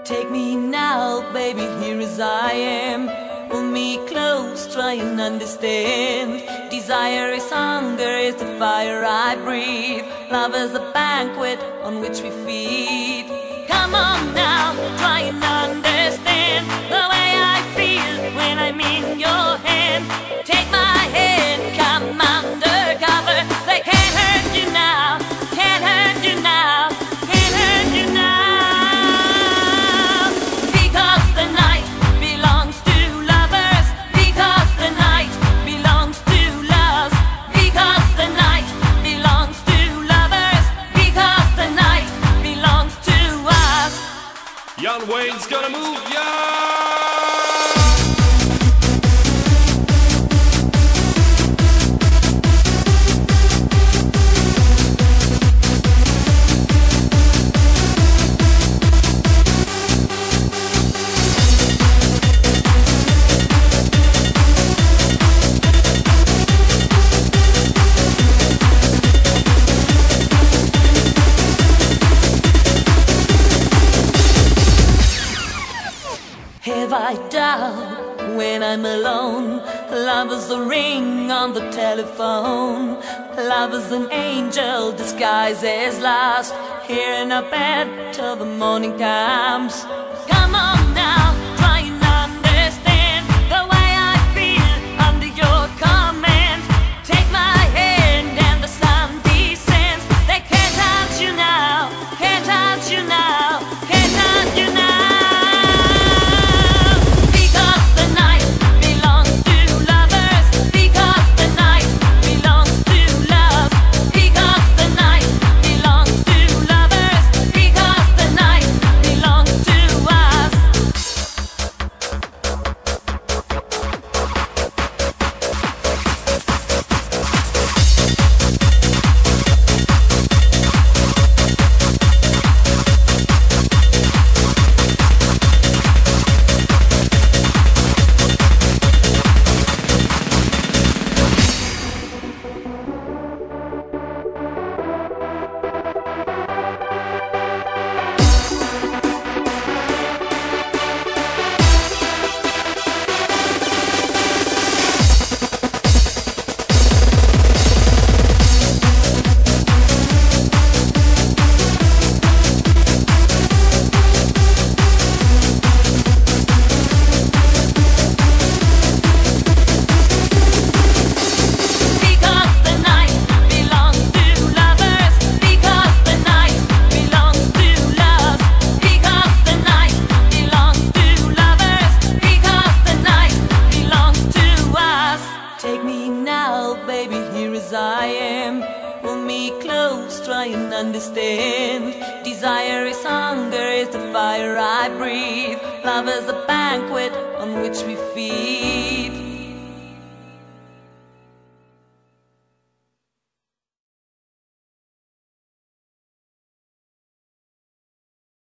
Take me now, baby, here as I am. Pull me close, try and understand. Desire is hunger, is the fire I breathe. Love is a banquet on which we feed. Come on now, try and understand the way I feel when I'm in your hand. Take my hand, come undercover. They can't hurt you now, can't hurt you now, can't hurt you now. Because the night belongs to lovers. Because the night belongs to loves. Because the night belongs to lovers. Because the night belongs to us. Jan Wayne's gonna move, yeah! Have I doubt when I'm alone? Love is a ring on the telephone. Love is an angel disguised as lust, here in our bed till the morning comes. Come on now, try and understand the way I feel under your command. Take my hand and the sun descends. They can't touch you now, can't touch you now, can't touch you now. Baby, here as I am. Pull me close, try and understand. Desire is hunger, is the fire I breathe. Love is a banquet on which we feed.